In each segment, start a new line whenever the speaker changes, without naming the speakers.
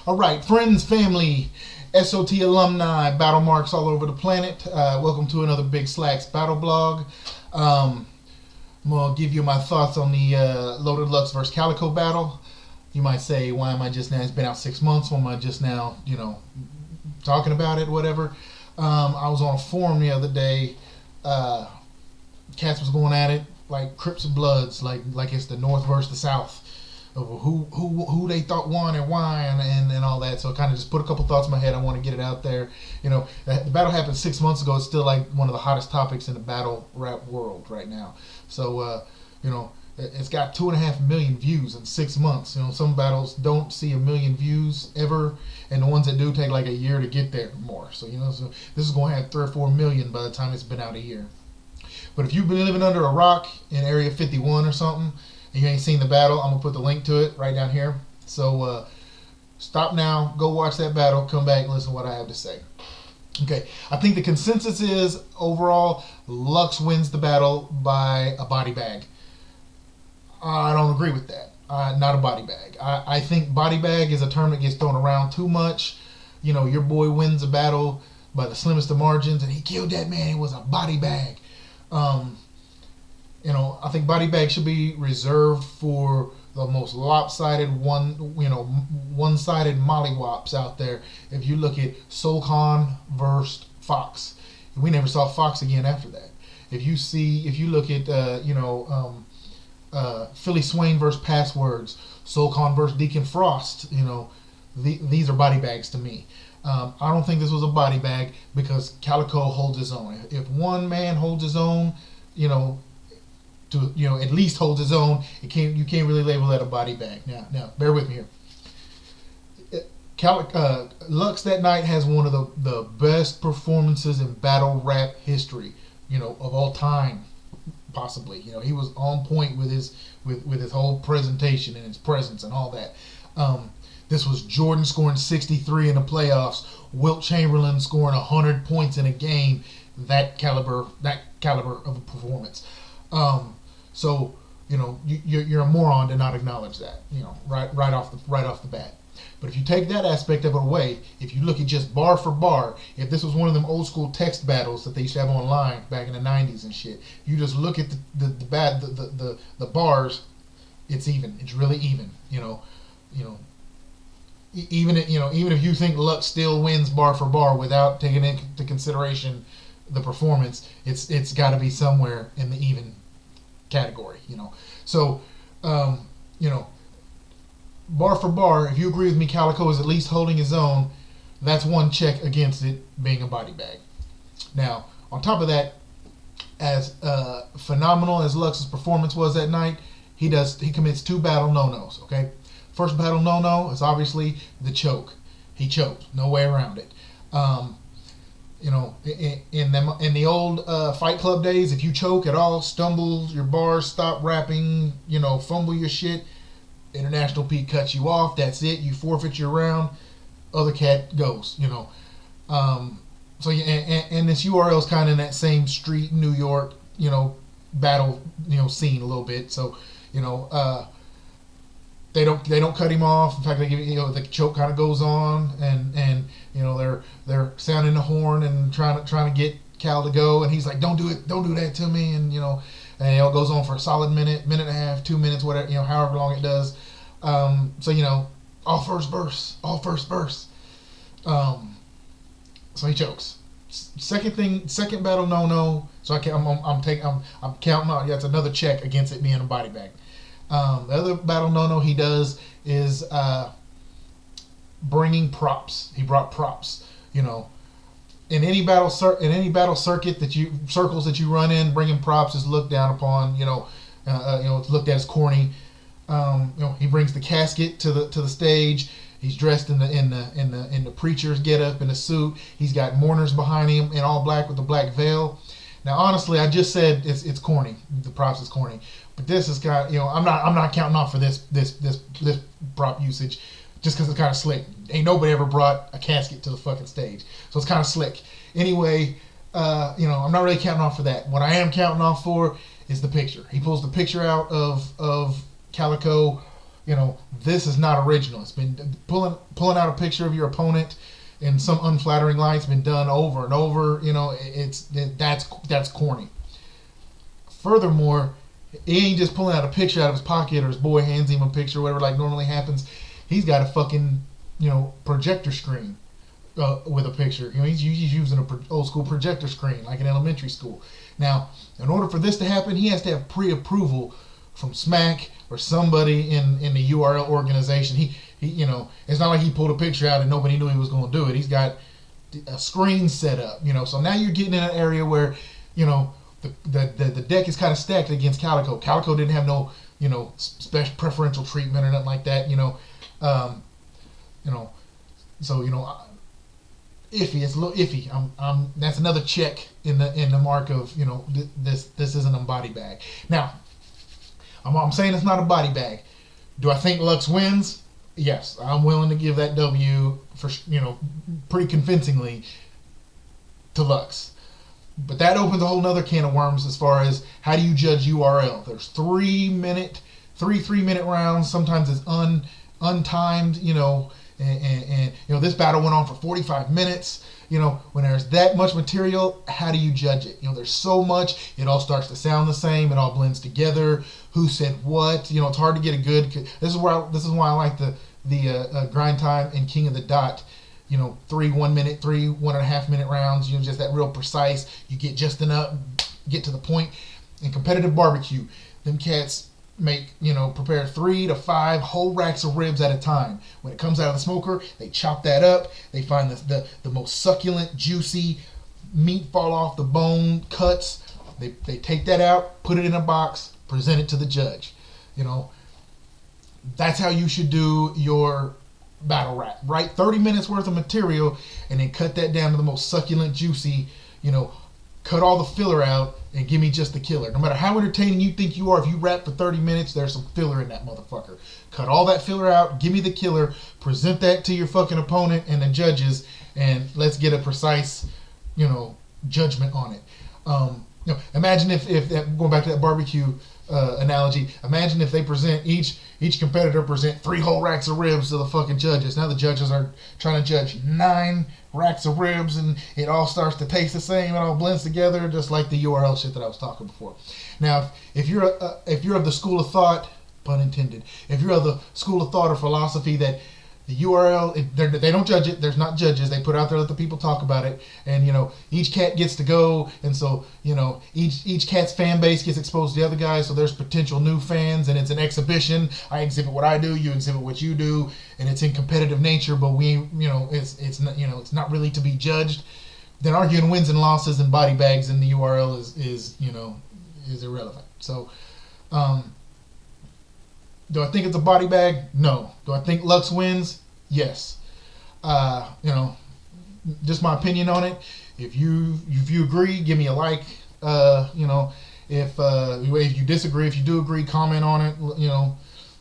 All right, friends, family, SOT alumni, battle marks all over the planet. Welcome to another Big Slacks battle blog. I'm going to give you my thoughts on the Loaded Lux versus Calicoe battle. You might say, why am I just now? It's been out 6 months. Why am I just now, talking about it, whatever. I was on a forum the other day. Cats was going at it like Crips and Bloods, like it's the North versus the South. Who they thought won and why and all that. So I kind of just put a couple thoughts in my head. I want to get it out there. The battle happened 6 months ago. It's still like one of the hottest topics in the battle rap world right now. So it's got 2.5 million views in 6 months. Some battles don't see 1 million views ever, and the ones that do take like a year to get there more. So so this is going to have 3 or 4 million by the time it's been out a year. But if you've been living under a rock in Area 51 or something, and you ain't seen the battle, I'm going to put the link to it right down here. So stop now, go watch that battle, come back and listen to what I have to say. Okay, I think the consensus is overall Lux wins the battle by a body bag. I don't agree with that. Not a body bag. I think body bag is a term that gets thrown around too much. Your boy wins a battle by the slimmest of margins and he killed that man. It was a body bag. I think body bag should be reserved for the most lopsided one-sided mollywops out there. If you look at Solcon versus Fox, we never saw Fox again after that. If you look at Philly Swain versus Passwords, Solcon versus Deacon Frost, these are body bags to me. I don't think this was a body bag because Calicoe holds his own. If one man holds his own, at least holds his own, you can't really label that a body bag. Now, bear with me here. Lux that night has one of the best performances in battle rap history, of all time, possibly. He was on point with his whole presentation and his presence and all that. This was Jordan scoring 63 in the playoffs, Wilt Chamberlain scoring 100 points in a game. That caliber of a performance. So you're a moron to not acknowledge that. Right off the bat. But if you take that aspect of it away, if you look at just bar for bar, if this was one of them old school text battles that they used to have online back in the 90s and shit, you just look at the bars, it's even. It's really even. Even if you think Lux still wins bar for bar without taking into consideration the performance, it's got to be somewhere in the even category. So bar for bar, if you agree with me, Calicoe is at least holding his own. That's one check against it being a body bag. Now, on top of that, as phenomenal as Lux's performance was that night, he commits 2 battle no-nos. Okay, first battle no-no is obviously the choke. He choked, no way around it. In the old Fight Club days, if you choke at all, stumble your bars, stop rapping, fumble your shit, International Pete cuts you off. That's it. You forfeit your round. Other cat goes. So and this URL is kind of in that same street New York, battle, scene a little bit. So they don't cut him off. In fact, they give the choke kind of goes on, and they're sounding the horn and trying to get Cal to go, and he's like, don't do that to me, and it goes on for a solid minute and a half, 2 minutes, whatever, however long it does. So all first verse. So he chokes. Second battle no. So I'm counting out. Yeah, it's another check against it being a body bag. The other battle no he does is bringing props. He brought props. In any battle circuit circles that you run in, bringing props is looked down upon. It's looked at as corny. He brings the casket to the stage. He's dressed in the preacher's getup in a suit. He's got mourners behind him in all black with the black veil. Now, honestly, I just said it's corny. The props is corny, but this is kind of, I'm not counting off for this prop usage, just because it's kind of slick. Ain't nobody ever brought a casket to the fucking stage, so it's kind of slick. Anyway, I'm not really counting off for that. What I am counting off for is the picture. He pulls the picture out of Calicoe, this is not original. It's been pulling out a picture of your opponent in some unflattering light. It's been done over and over. That's corny. Furthermore, he ain't just pulling out a picture out of his pocket or his boy hands him a picture or whatever like normally happens. He's got a fucking projector screen with a picture. He's using an old school projector screen like in elementary school. Now, in order for this to happen, he has to have pre-approval from SMAC or somebody in the URL organization. He it's not like he pulled a picture out and nobody knew he was going to do it. He's got a screen set up. So now you're getting in an area where the deck is kind of stacked against Calicoe. Calicoe didn't have no special preferential treatment or nothing like that. So iffy. It's a little iffy. That's another check in the mark of this isn't a body bag. Now, I'm saying it's not a body bag. Do I think Lux wins? Yes, I'm willing to give that W for pretty convincingly to Lux. But that opens a whole nother can of worms as far as how do you judge URL. There's 3-minute rounds. Sometimes it's untimed. And this battle went on for 45 minutes. When there's that much material, how do you judge it? There's so much. It all starts to sound the same. It all blends together. Who said what? It's hard to get a good. This is why I like the grind time and King of the Dot. 3 1 minute, 3 1.5 minute rounds. Just that real precise. You get just enough, get to the point. In competitive barbecue, them cats prepare 3 to 5 whole racks of ribs at a time. When it comes out of the smoker, they chop that up. They find the most succulent, juicy meat fall off the bone cuts. They take that out, put it in a box, present it to the judge. That's how you should do your battle rap, right? 30 minutes worth of material, and then cut that down to the most succulent, juicy, cut all the filler out and give me just the killer. No matter how entertaining you think you are, if you rap for 30 minutes, there's some filler in that motherfucker. Cut all that filler out, give me the killer, present that to your fucking opponent and the judges, and let's get a precise, judgment on it. Imagine if going back to that barbecue analogy, imagine if they present each competitor present 3 whole racks of ribs to the fucking judges. Now the judges are trying to judge 9 racks of ribs, and it all starts to taste the same. It all blends together, just like the URL shit that I was talking before. Now, if you're of the school of thought, pun intended, if you're of the school of thought or philosophy that the URL, they don't judge it. There's not judges. They put it out there, let the people talk about it, and each cat gets to go, and so each cat's fan base gets exposed to the other guys. So there's potential new fans, and it's an exhibition. I exhibit what I do, you exhibit what you do, and it's in competitive nature. But it's not really to be judged. Then arguing wins and losses and body bags in the URL is irrelevant. So. Do I think it's a body bag? No. Do I think Lux wins? Yes. Just my opinion on it. If you agree, give me a like. If you disagree, if you do agree, comment on it.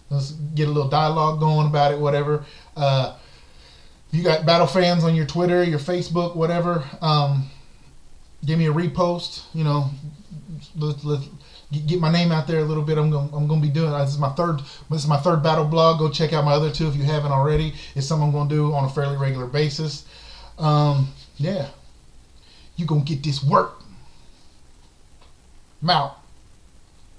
Let's get a little dialogue going about it. Whatever. You got battle fans on your Twitter, your Facebook, whatever. Give me a repost. Let's get my name out there a little bit. I'm gonna be doing this is my third battle blog. Go check out my other 2 if you haven't already. It's something I'm gonna do on a fairly regular basis. Yeah, you gonna get this work. I'm out.